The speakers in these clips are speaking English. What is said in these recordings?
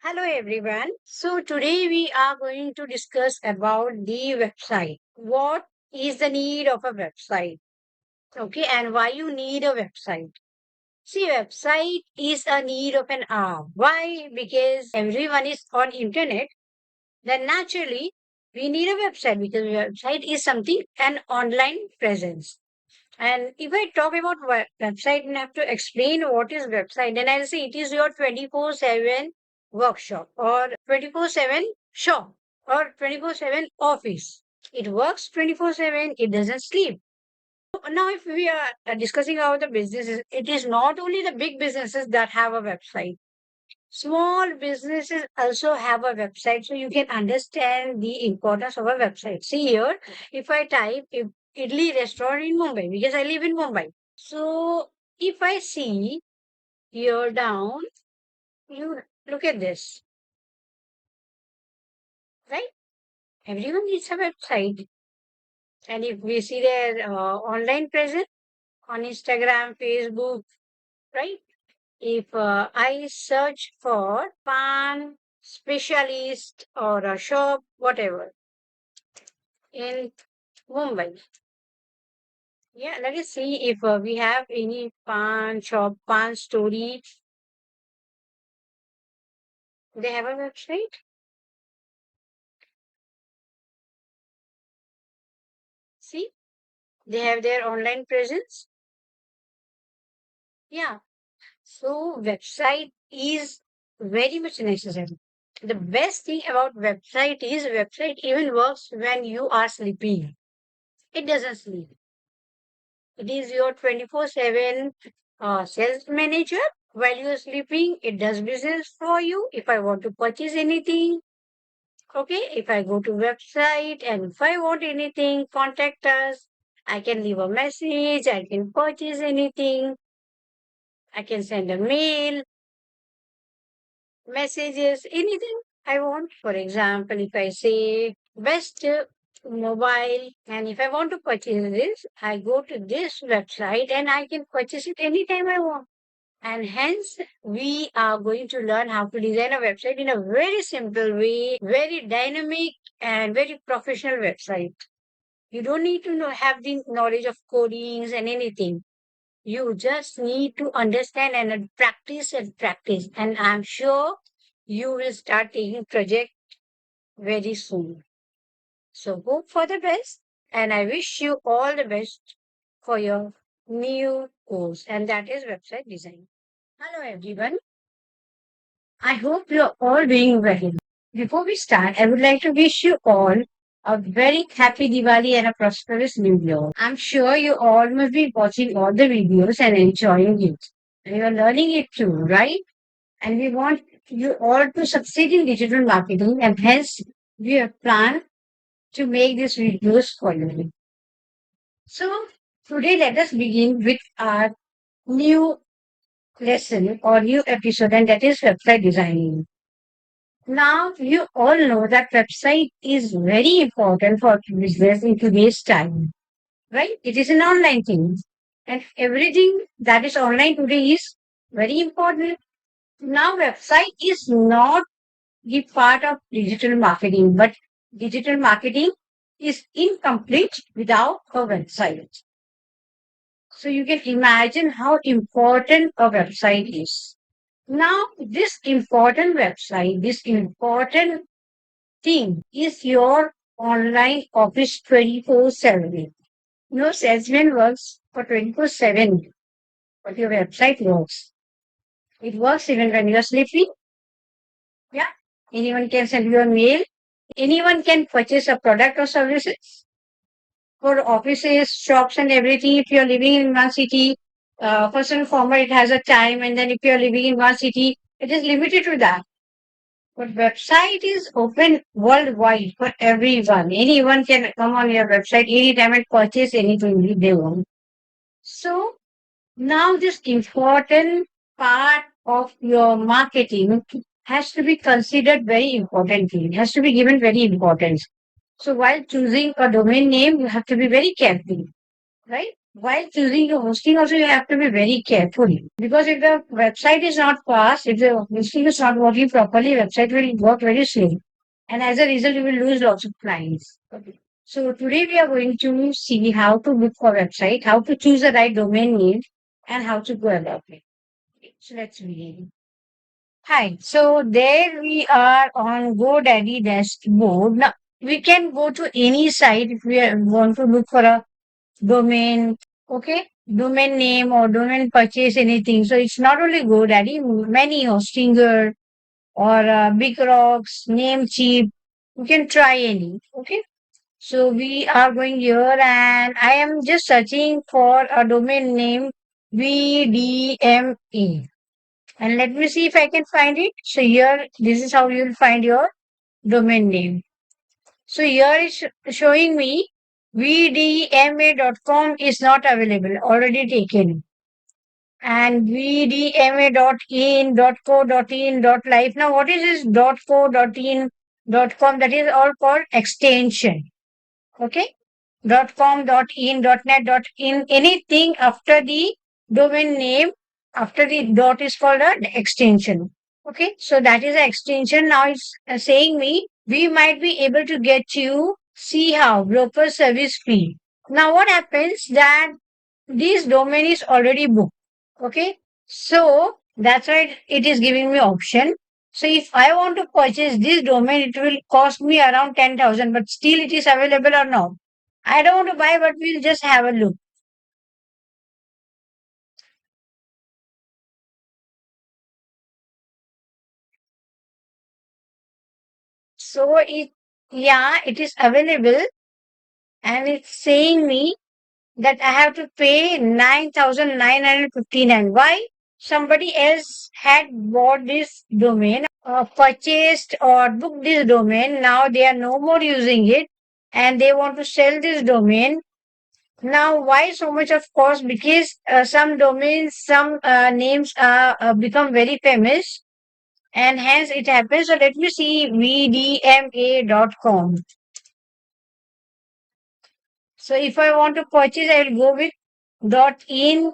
Hello everyone. So today we are going to discuss about the website. What is the need of a website? Okay, and why you need a website? See, website is a need of an hour. Why? Because everyone is on internet. Then naturally we need a website because website is something an online presence. And if I talk about website and have to explain what is website, then I'll say it is your 24/7 workshop or 24/7 shop or 24/7 office. It works 24/7, it doesn't sleep. Now, if we are discussing about the businesses, it is not only the big businesses that have a website. Small businesses also have a website, so you can understand the importance of a website. See here, if I type if Idli restaurant in Mumbai, because I live in Mumbai. So if I see here down, you look at this, right? Everyone needs a website. And if we see their online presence on Instagram, Facebook, right? If I search for pan specialist or a shop, whatever, in Mumbai. Yeah, let us see if we have any pan shop, pan story. They have a website. See, they have their online presence. Yeah. So website is very much necessary. The best thing about website is website even works when you are sleeping. It doesn't sleep. It is your 24/7 sales manager. While you're sleeping, it does business for you. If I want to purchase anything, okay, if I go to website and if I want anything, contact us. I can leave a message. I can purchase anything. I can send a mail, messages, anything I want. For example, if I say best mobile, and if I want to purchase this, I go to this website and I can purchase it anytime I want. And hence, we are going to learn how to design a website in a very simple way, very dynamic and very professional website. You don't need to have the knowledge of codings and anything. You just need to understand and practice and practice. And I'm sure you will start taking project very soon. So hope for the best. And I wish you all the best for your new course. And that is website design. Hello everyone. I hope you're all doing well. Before we start, I would like to wish you all a very happy Diwali and a prosperous New Year. I'm sure you all must be watching all the videos and enjoying it. And you're learning it too, right? And we want you all to succeed in digital marketing, and hence we have planned to make these videos for you. So today let us begin with our new lesson or new episode, and that is website designing. Now, you all know that website is very important for business in today's time, right? It is an online thing. And everything that is online today is very important. Now, website is not the part of digital marketing, but digital marketing is incomplete without a website. So you can imagine how important a website is. Now, this important website, this important thing is your online office 24/7. No salesman works for 24/7, but your website works. It works even when you're sleeping. Yeah. Anyone can send you a mail. Anyone can purchase a product or services for offices, shops, and everything. If you're living in one city, first and foremost, it has a time, and then if you're living in one city, it is limited to that. But website is open worldwide for everyone. Anyone can come on your website anytime and purchase anything they want. So now this important part of your marketing has to be considered very importantly. It has to be given very importance. So while choosing a domain name, you have to be very careful, right? While choosing your hosting also you have to be very careful because if the website is not fast, if the hosting is not working properly, website will work very slow. And as a result, you will lose lots of clients. Okay. So today we are going to see how to look for website, how to choose the right domain name, and how to go about it. So let's begin. Hi. So there we are on GoDaddy dashboard. Now we can go to any site if we want to look for a domain, okay, domain name or domain purchase anything. So it's not only GoDaddy, many Hostinger or Big Rocks, Namecheap. You can try any, okay. So we are going here, and I am just searching for a domain name VDMA, and let me see if I can find it. So here, this is how you'll find your domain name. So here is showing me vdma.com is not available, already taken. And vdma.in.co.in.life. Now, what is this .co.in.com? That is all called extension. Okay. .com, .in, .net, .in, anything after the domain name, after the dot is called an extension. Okay, so that is an extension. Now it's saying me we might be able to get you see how broker service fee. Now what happens that this domain is already booked. Okay, so that's why it is giving me option. So if I want to purchase this domain, it will cost me around 10,000, but still it is available or not. I don't want to buy, but we'll just have a look. So yeah, it is available, and it's saying me that I have to pay 9,959. Why? Somebody else had bought this domain, purchased or booked this domain. Now they are no more using it, and they want to sell this domain. Now, why so much of cost? Because some domains, some names are become very famous, and hence it happens. So let me see vdma.com. So if I want to purchase, I will go with .in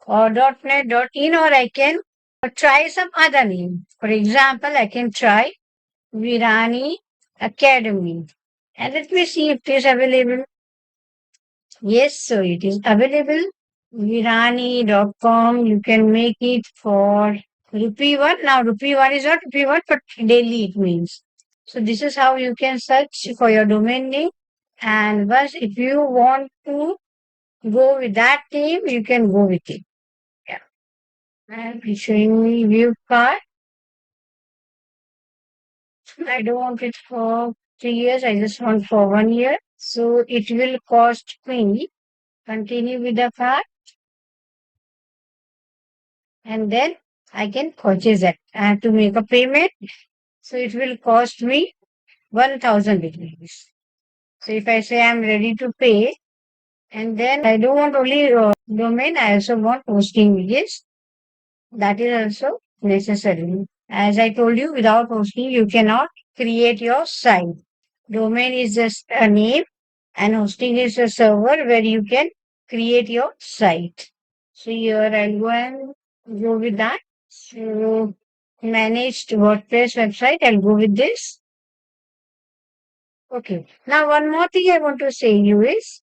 or .net.in, or I can try some other name. For example, I can try Virani Academy. And let me see if it is available. Yes, so it is available. Virani.com. You can make it for rupee one. Now, rupee one is not rupee one, but daily it means. So this is how you can search for your domain name. And once if you want to go with that name, you can go with it. Yeah. And it's showing me view card. I don't want it for 3 years. I just want for 1 year. So it will cost me. Continue with the card, and then I can purchase it. I have to make a payment. So it will cost me 1,000 rupees. So if I say I'm ready to pay, and then I don't want only domain, I also want hosting. Yes, that is also necessary. As I told you, without hosting, you cannot create your site. Domain is just a name, and hosting is a server where you can create your site. So here I'll go and go with that. So managed WordPress website, I'll go with this. Okay. Now one more thing I want to say you is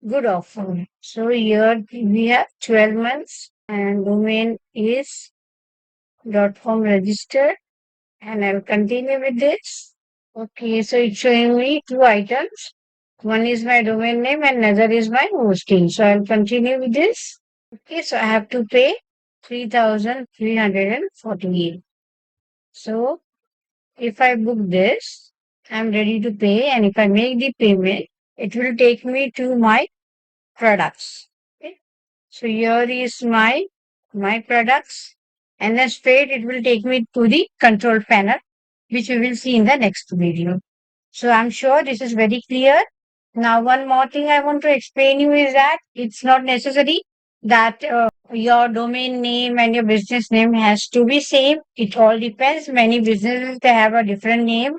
good offer. So here we have 12 months and domain is .com registered, and I'll continue with this. Okay, so it's showing me two items. One is my domain name and another is my hosting. So I'll continue with this. Okay, so I have to pay 3,348. So if I book this, I'm ready to pay, and if I make the payment, it will take me to my products. Okay. So here is my products, and then straight it will take me to the control panel, which we will see in the next video. So I'm sure this is very clear. Now, one more thing I want to explain you is that it's not necessary that your domain name and your business name has to be same. It all depends. Many businesses they have a different name,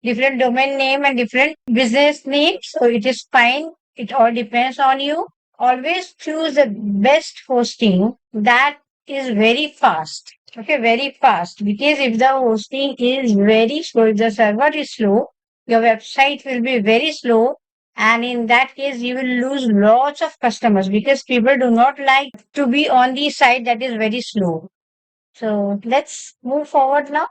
different domain name and different business name. So it is fine. It all depends on you. always choose the best hosting that is very fast. Okay, very fast. Because if the hosting is very slow, if the server is slow, your website will be very slow. And in that case, you will lose lots of customers because people do not like to be on the site that is very slow. So let's move forward now.